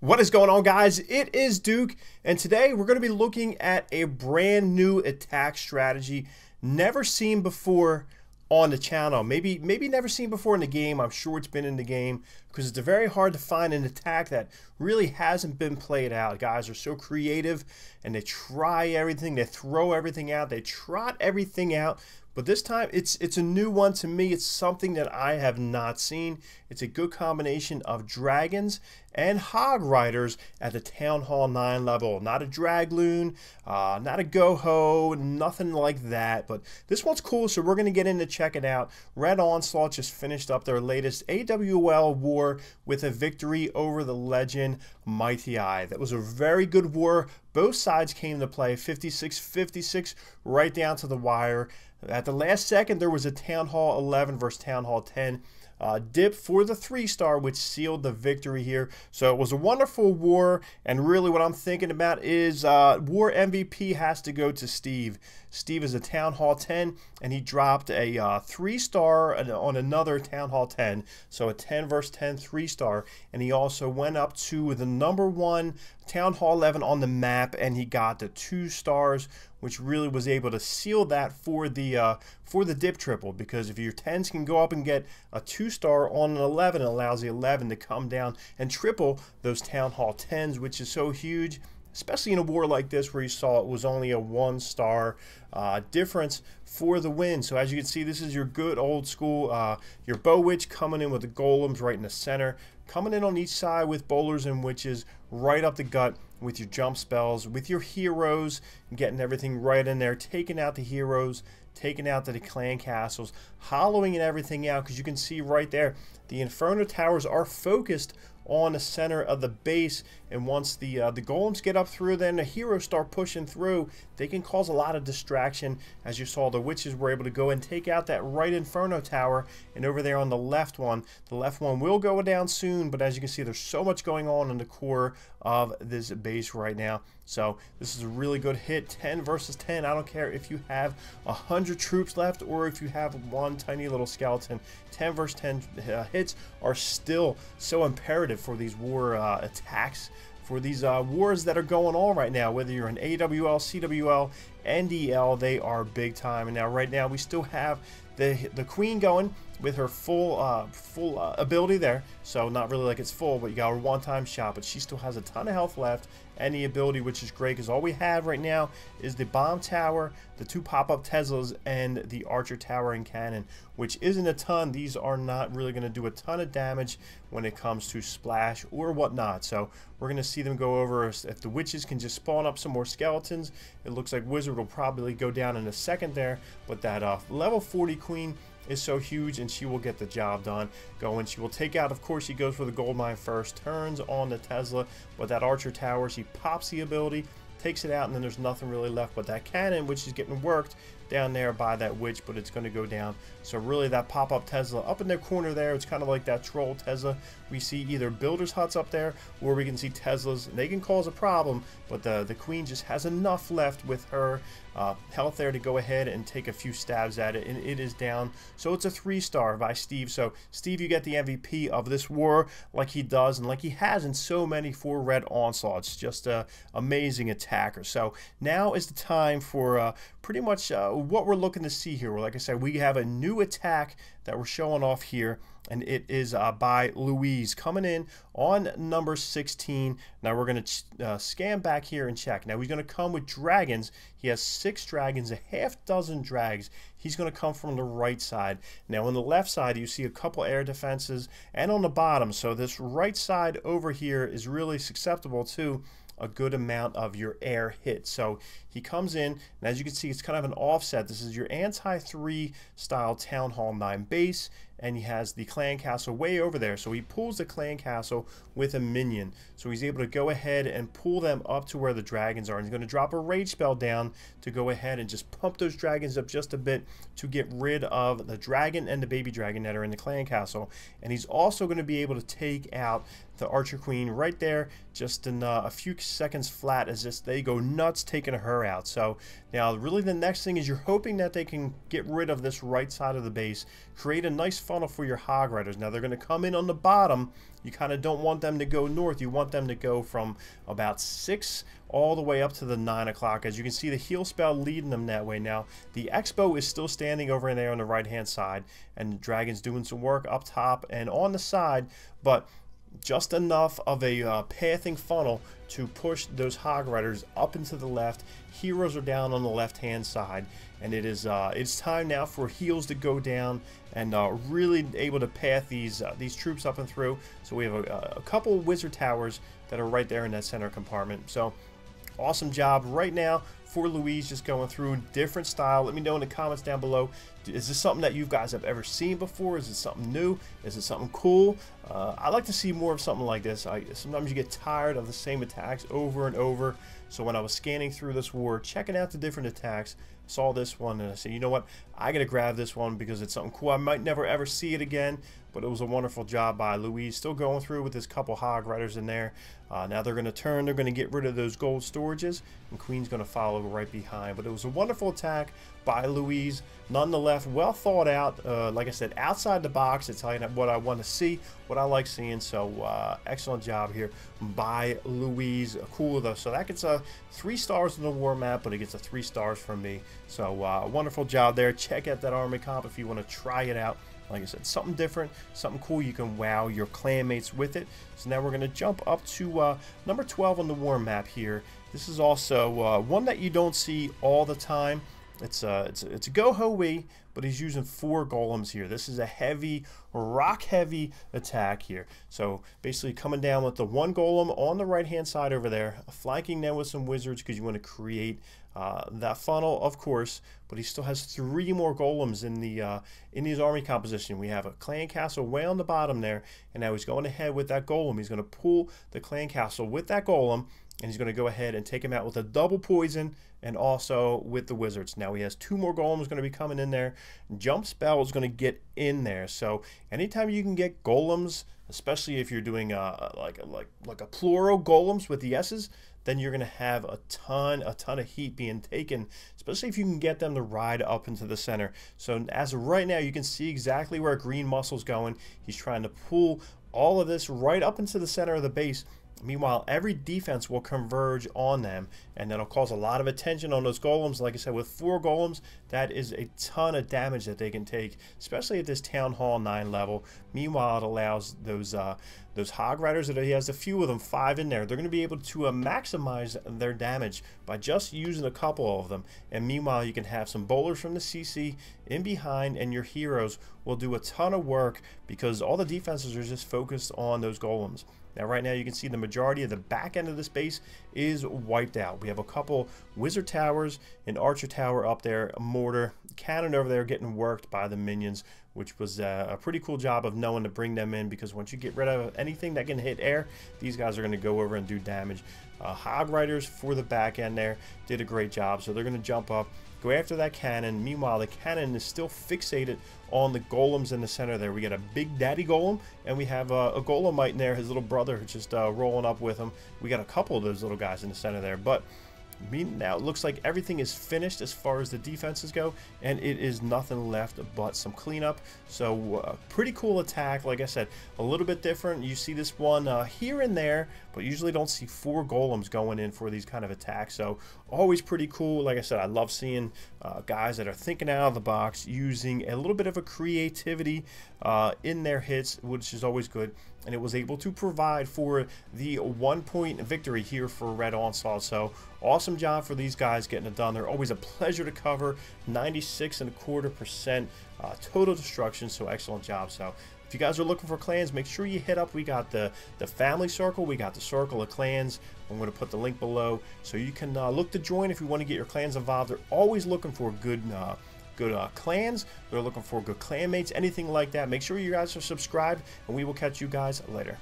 What is going on, guys? It is Duke, and today we're going to be looking at a brand new attack strategy never seen before on the channel. Maybe never seen before in the game. I'm sure it's been in the game because it's very hard to find an attack that really hasn't been played out. Guys are so creative and they try everything, they throw everything out, they trot everything out. But this time, it's a new one to me. It's something that I have not seen. It's a good combination of dragons and hog riders at the Town Hall 9 level. Not a Dragloon, not a Go-Ho, nothing like that. But this one's cool, so we're going to get in to check it out. Red Onslaught just finished up their latest AWL war with a victory over the legend Mighty Eye. That was a very good war. Both sides came to play 56-56 right down to the wire. At the last second, there was a Town Hall 11 versus Town Hall 10 dip for the 3-star, which sealed the victory here. So it was a wonderful war, and really what I'm thinking about is war MVP has to go to Steve. Steve is a Town Hall 10, and he dropped a 3-star on another Town Hall 10. So a 10 versus 10 3-star, and he also went up to the #1 Town Hall 11 on the map, and he got the 2 stars, which really was able to seal that for the dip triple. Because if your 10s can go up and get a 2-star on an 11, it allows the 11 to come down and triple those Town Hall 10s, which is so huge, especially in a war like this where you saw it was only a 1-star difference for the win. So as you can see, this is your good old school, your Bow Witch coming in with the golems right in the center, coming in on each side with bowlers and witches right up the gut with your jump spells, with your heroes, getting everything right in there, taking out the heroes, taking out the clan castles, hollowing and everything out, because you can see right there the Inferno towers are focused on the center of the base, and once the golems get up through, then the heroes start pushing through. They can cause a lot of distraction. As you saw, the witches were able to go and take out that right Inferno tower, and over there on the left one will go down soon, but as you can see, there's so much going on in the core of this base right now. So this is a really good hit. 10 versus 10. I don't care if you have 100 troops left or if you have one tiny little skeleton. 10 versus 10 hits are still so imperative for these war attacks, for these wars that are going on right now. Whether you're in AWL, CWL, NDL, they are big time. And now right now we still have the queen going with her full ability there. So not really like it's full, but you got her one-time shot, but she still has a ton of health left and the ability, which is great, because all we have right now is the bomb tower, the 2 pop-up Teslas, and the archer tower and cannon, which isn't a ton. These are not really going to do a ton of damage when it comes to splash or whatnot. So we're going to see them go over. If the witches can just spawn up some more skeletons, it looks like wizard will probably go down in a second there, but that level 40 queen is so huge, and she will get the job done. She will take out, of course, she goes for the gold mine first, turns on the Tesla, but that archer tower, she pops the ability, takes it out, and then there's nothing really left but that cannon, which is getting worked down there by that witch, but it's going to go down. So really that pop-up Tesla up in their corner there, it's kind of like that troll Tesla. We see either builders huts up there, or we can see Teslas. They can cause a problem, but the queen just has enough left with her health there to go ahead and take a few stabs at it, and it is down. So it's a 3-star by Steve. So Steve, you get the MVP of this war, like he does and like he has in so many for Red Onslaughts. Just a amazing attacker. So now is the time for pretty much what we're looking to see here. Like I said, we have a new attack that we're showing off here, and it is by Louise coming in on number 16. Now we're going to scan back here and check. Now he's going to come with dragons. He has 6 dragons, a half-dozen drags. He's going to come from the right side. Now on the left side, you see a couple air defenses, and on the bottom, so this right side over here is really susceptible to a good amount of your air hits. So he comes in, and as you can see, it's kind of an offset. This is your anti-3 style Town Hall 9 base, and he has the clan castle way over there. So he pulls the clan castle with a minion. So he's able to go ahead and pull them up to where the dragons are. And he's going to drop a rage spell down to go ahead and just pump those dragons up just a bit to get rid of the dragon and the baby dragon that are in the clan castle. And he's also going to be able to take out the archer queen right there just in a few seconds flat, as just they go nuts taking her out. So now really the next thing is you're hoping that they can get rid of this right side of the base, create a nice funnel for your hog riders. Now they're going to come in on the bottom. You kind of don't want them to go north. You want them to go from about 6 all the way up to the 9 o'clock. As you can see, the heel spell leading them that way. Now the Expo is still standing over there on the right hand side, and the Dragon's doing some work up top and on the side, but just enough of a pathing funnel to push those hog riders up into the left. Heroes are down on the left hand side, and it's time now for heels to go down and really able to path these troops up and through. So we have a couple wizard towers that are right there in that center compartment. So awesome job right now for Louise, just going through different style. Let me know in the comments down below. Is this something that you guys have ever seen before? Is it something new? Is it something cool? I like to see more of something like this. Sometimes you get tired of the same attacks over and over. So when I was scanning through this war, checking out the different attacks, saw this one and I said, you know what, I gotta grab this one because it's something cool. I might never ever see it again, but it was a wonderful job by Louise. Still going through with this couple hog riders in there. Now they're going to turn, they're going to get rid of those gold storages, and Queen's going to follow right behind. But it was a wonderful attack by Louise. Nonetheless, well thought out. Like I said, outside the box, it's telling you what I want to see, what I like seeing. So excellent job here by Louise. Cool though. So that gets 3 stars on the war map, but it gets 3 stars from me. So wonderful job there. Check out that army comp if you want to try it out. Like I said, something different, something cool. You can wow your clan mates with it. So now we're going to jump up to number 12 on the war map here. This is also one that you don't see all the time. It's a go-ho-wee, but he's using 4 golems here. This is a heavy, rock-heavy attack here. So basically coming down with the 1 golem on the right-hand side over there, flanking them with some wizards because you want to create that funnel, of course. But he still has 3 more golems in his army composition. We have a clan castle way on the bottom there, and now he's going ahead with that golem. He's going to pull the clan castle with that golem, and he's going to go ahead and take him out with a double poison and also with the wizards. Now he has 2 more golems going to be coming in there. Jump spell is going to get in there. So anytime you can get golems, especially if you're doing like a plural golems with the S's, then you're going to have a ton of heat being taken, especially if you can get them to ride up into the center. So as of right now, you can see exactly where Green Muscle's going. He's trying to pull all of this right up into the center of the base. Meanwhile, every defense will converge on them, and that'll cause a lot of attention on those golems. Like I said, with 4 golems, that is a ton of damage that they can take, especially at this Town Hall 9 level. Meanwhile, it allows those hog riders that he has a few of them, 5 in there. They're going to be able to maximize their damage by just using a couple of them. And meanwhile, you can have some bowlers from the CC in behind, and your heroes will do a ton of work because all the defenses are just focused on those golems. Now right now you can see the majority of the back end of this base is wiped out. We have a couple wizard towers, an archer tower up there, a mortar, cannon over there getting worked by the minions, which was a pretty cool job of knowing to bring them in, because once you get rid of anything that can hit air, these guys are going to go over and do damage. Hog riders for the back end there did a great job, so they're going to jump up, go after that cannon. Meanwhile, the cannon is still fixated on the golems in the center there. We got a big daddy golem, and we have a golemite in there, his little brother, just rolling up with him. We got a couple of those little guys in the center there, but now it looks like everything is finished as far as the defenses go, and it is nothing left but some cleanup. So pretty cool attack. Like I said, a little bit different. You see this one here and there, but usually don't see 4 golems going in for these kind of attacks. So always pretty cool. Like I said, I love seeing guys that are thinking out of the box, using a little bit of a creativity in their hits, which is always good. And it was able to provide for the 1-point victory here for Red Onslaught. So awesome job for these guys getting it done. They're always a pleasure to cover. 96.25% total destruction. So excellent job. So if you guys are looking for clans, make sure you hit up. We got the family circle. We got the circle of clans. I'm going to put the link below so you can look to join if you want to get your clans involved. They're always looking for good clans. They're looking for good clan mates, anything like that. Make sure you guys are subscribed, and we will catch you guys later.